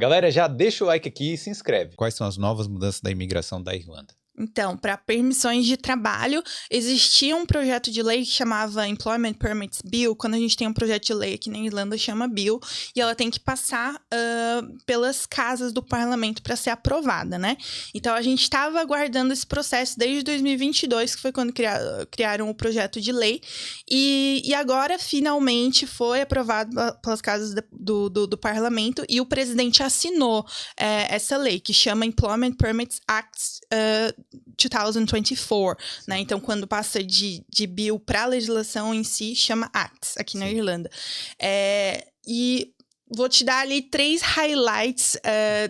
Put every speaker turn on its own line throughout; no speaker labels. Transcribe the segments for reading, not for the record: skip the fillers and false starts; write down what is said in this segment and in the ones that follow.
Galera, já deixa o like aqui e se inscreve. Quais são as novas mudanças da imigração da Irlanda?
Então, para permissões de trabalho, existia um projeto de lei que chamava Employment Permits Bill. Quando a gente tem um projeto de lei aqui na Irlanda, chama Bill, e ela tem que passar pelas casas do parlamento para ser aprovada, né? Então, a gente estava aguardando esse processo desde 2022, que foi quando criaram o projeto de lei, e agora, finalmente, foi aprovado pelas casas do parlamento, e o presidente assinou essa lei, que chama Employment Permits Act 2024, né? Então, quando passa de bill para a legislação em si, chama Acts aqui na Irlanda. E vou te dar ali 3 highlights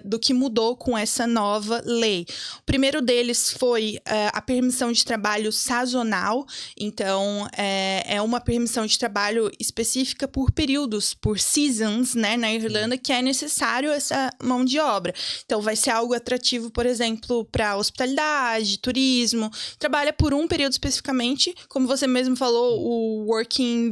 do que mudou com essa nova lei. O primeiro deles foi a permissão de trabalho sazonal. Então, é uma permissão de trabalho específica por períodos, por seasons, né, na Irlanda, que é necessário essa mão de obra. Então, vai ser algo atrativo, por exemplo, para hospitalidade, turismo. Trabalha por um período especificamente, como você mesmo falou, o Working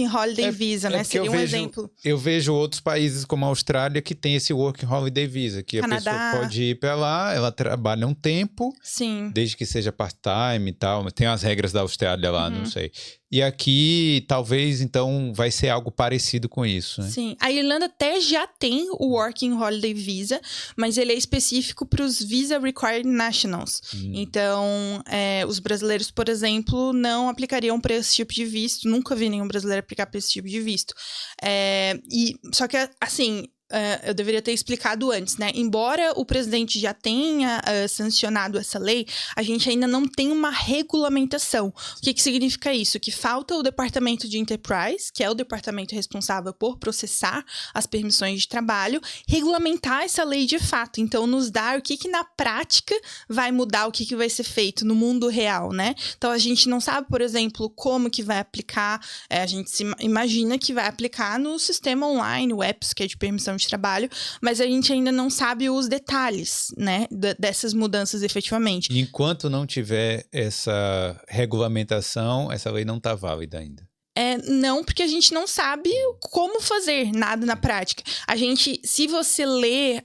Holiday Visa, né? Seria um exemplo.
Eu vejo outros países como a Austrália que tem esse Working Holiday Visa, que
Canadá.
A pessoa pode ir para lá, ela trabalha um tempo,
Sim.
Desde que seja part-time e tal, tem as regras da Austrália lá, não sei. E aqui, talvez, então, vai ser algo parecido com isso, né?
Sim, a Irlanda até já tem o Working Holiday Visa, mas ele é específico para os Visa Required Nationals. Então, os brasileiros, por exemplo, não aplicariam para esse tipo de visto. Nunca vi nenhum brasileiro aplicar para esse tipo de visto. Só que, assim, eu deveria ter explicado antes, né? Embora o presidente já tenha sancionado essa lei, a gente ainda não tem uma regulamentação. O que significa isso? Que falta o departamento de Enterprise, que é o departamento responsável por processar as permissões de trabalho, regulamentar essa lei de fato. Então, nos dar o que na prática vai mudar, o que vai ser feito no mundo real, né? Então, a gente não sabe, por exemplo, como que vai aplicar. A gente se imagina que vai aplicar no sistema online, o EPS, que é de permissão de trabalho, mas a gente ainda não sabe os detalhes, né, dessas mudanças efetivamente.
E enquanto não tiver essa regulamentação, essa lei não está válida ainda.
Não, porque a gente não sabe como fazer nada na prática. A gente, se você lê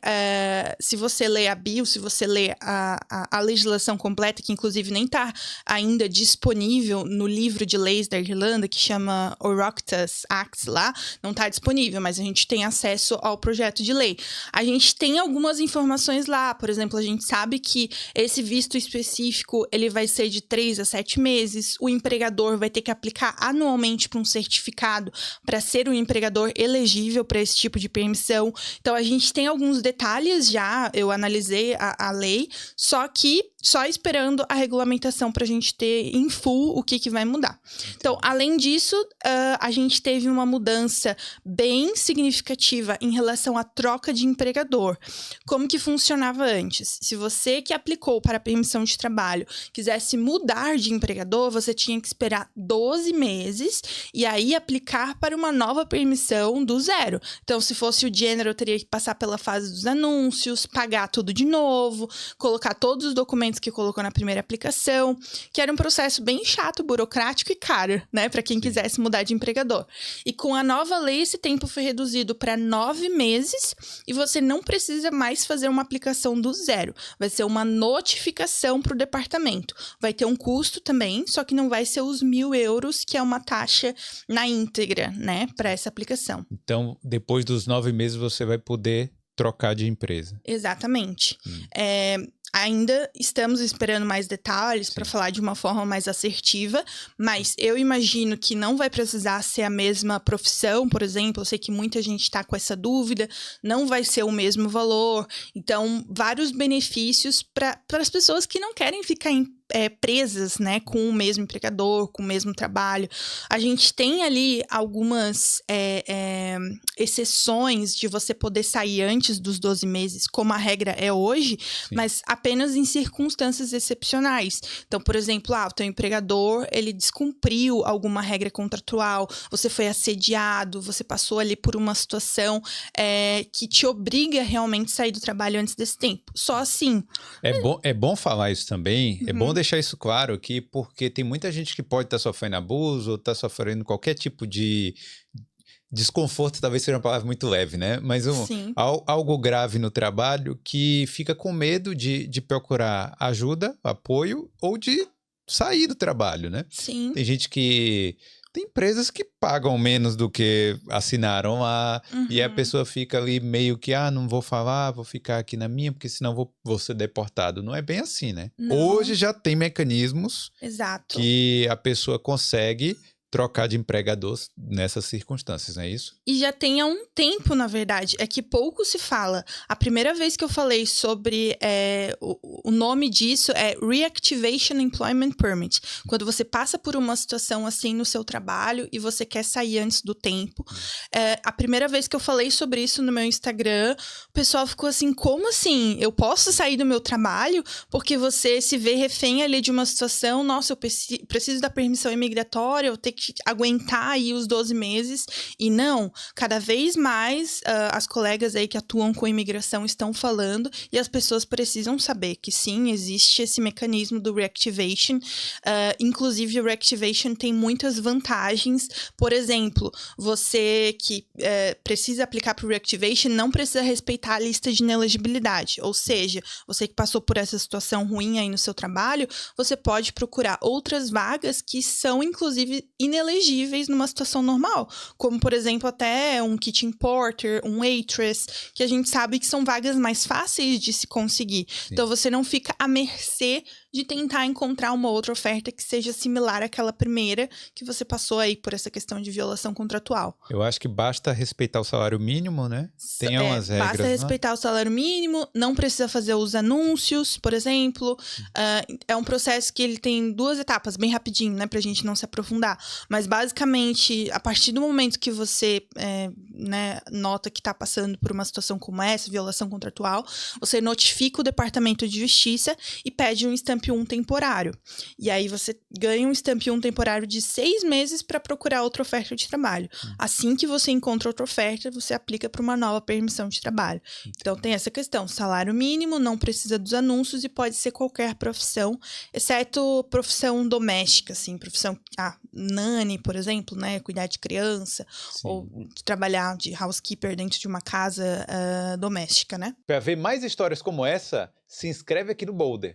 a Bill, se você lê a legislação completa, que inclusive nem está ainda disponível no livro de leis da Irlanda, que chama Oireachtas Acts lá, não está disponível, mas a gente tem acesso ao projeto de lei. A gente tem algumas informações lá, por exemplo, a gente sabe que esse visto específico, ele vai ser de 3 a 7 meses, o empregador vai ter que aplicar anualmente para um certificado para ser um empregador elegível para esse tipo de permissão. Então, a gente tem alguns detalhes já, eu analisei a lei, só esperando a regulamentação para a gente ter em full o que vai mudar. Então, além disso, a gente teve uma mudança bem significativa em relação à troca de empregador. Como que funcionava antes? Se você que aplicou para a permissão de trabalho quisesse mudar de empregador, você tinha que esperar 12 meses e aí aplicar para uma nova permissão do zero. Então, se fosse o General, teria que passar pela fase dos anúncios, pagar tudo de novo, colocar todos os documentos que colocou na primeira aplicação, que era um processo bem chato, burocrático e caro, né, para quem quisesse mudar de empregador. E com a nova lei, esse tempo foi reduzido para 9 meses e você não precisa mais fazer uma aplicação do zero. Vai ser uma notificação para o departamento. Vai ter um custo também, só que não vai ser os 1.000 euros, que é uma taxa na íntegra, né, para essa aplicação.
Então, depois dos 9 meses, você vai poder trocar de empresa.
Exatamente. Ainda estamos esperando mais detalhes para falar de uma forma mais assertiva, mas eu imagino que não vai precisar ser a mesma profissão, por exemplo. Eu sei que muita gente está com essa dúvida, não vai ser o mesmo valor. Então, vários benefícios para as pessoas que não querem ficar presas, né, com o mesmo empregador, com o mesmo trabalho. A gente tem ali algumas exceções de você poder sair antes dos 12 meses, como a regra é hoje, mas apenas em circunstâncias excepcionais. Então, por exemplo, o teu empregador, ele descumpriu alguma regra contratual, você foi assediado, você passou ali por uma situação que te obriga realmente a sair do trabalho antes desse tempo. Só assim.
É bom falar isso também, é bom deixar isso claro aqui, porque tem muita gente que pode estar sofrendo abuso ou estar sofrendo qualquer tipo de desconforto talvez seja uma palavra muito leve, né? Mas
Sim.
algo grave no trabalho que fica com medo de procurar ajuda, apoio ou de sair do trabalho, né?
Sim.
Tem gente que... Tem empresas que pagam menos do que assinaram lá e a pessoa fica ali meio que, não vou falar, vou ficar aqui na minha, porque senão vou ser deportado. Não é bem assim, né?
Não.
Hoje já tem mecanismos
Exato.
que a pessoa consegue trocar de empregador nessas circunstâncias, não é isso?
E já tem há um tempo, na verdade. É que pouco se fala. A primeira vez que eu falei sobre o nome disso é Reactivation Employment Permit. Quando você passa por uma situação assim no seu trabalho e você quer sair antes do tempo. A primeira vez que eu falei sobre isso no meu Instagram, o pessoal ficou assim, como assim? Eu posso sair do meu trabalho porque você se vê refém ali de uma situação, nossa, eu preciso da permissão imigratória, eu tenho que aguentar aí os 12 meses. E não, cada vez mais as colegas aí que atuam com imigração estão falando e as pessoas precisam saber que sim, existe esse mecanismo do reactivation. Inclusive, o reactivation tem muitas vantagens. Por exemplo, você que precisa aplicar para o reactivation não precisa respeitar a lista de inelegibilidade. Ou seja, você que passou por essa situação ruim aí no seu trabalho, você pode procurar outras vagas que são, inclusive, inelegíveis numa situação normal. Como, por exemplo, até um kitchen porter, um waitress, que a gente sabe que são vagas mais fáceis de se conseguir. Sim. Então, você não fica à mercê de tentar encontrar uma outra oferta que seja similar àquela primeira que você passou aí por essa questão de violação contratual.
Eu acho que basta respeitar o salário mínimo, né? Tem umas regras.
Basta respeitar o salário mínimo, não precisa fazer os anúncios, por exemplo. É um processo que ele tem 2 etapas, bem rapidinho, né? Pra gente não se aprofundar. Mas, basicamente, a partir do momento que você nota que tá passando por uma situação como essa, violação contratual, você notifica o Departamento de Justiça e pede um Stamp 1 temporário. E aí você ganha um Stamp 1 temporário de 6 meses para procurar outra oferta de trabalho. Assim que você encontra outra oferta, você aplica para uma nova permissão de trabalho. Então tem essa questão, salário mínimo, não precisa dos anúncios e pode ser qualquer profissão, exceto profissão doméstica, assim, profissão nanny, por exemplo, né, cuidar de criança. Sim. Ou de trabalhar de housekeeper dentro de uma casa doméstica, né?
Para ver mais histórias como essa, se inscreve aqui no Boulder.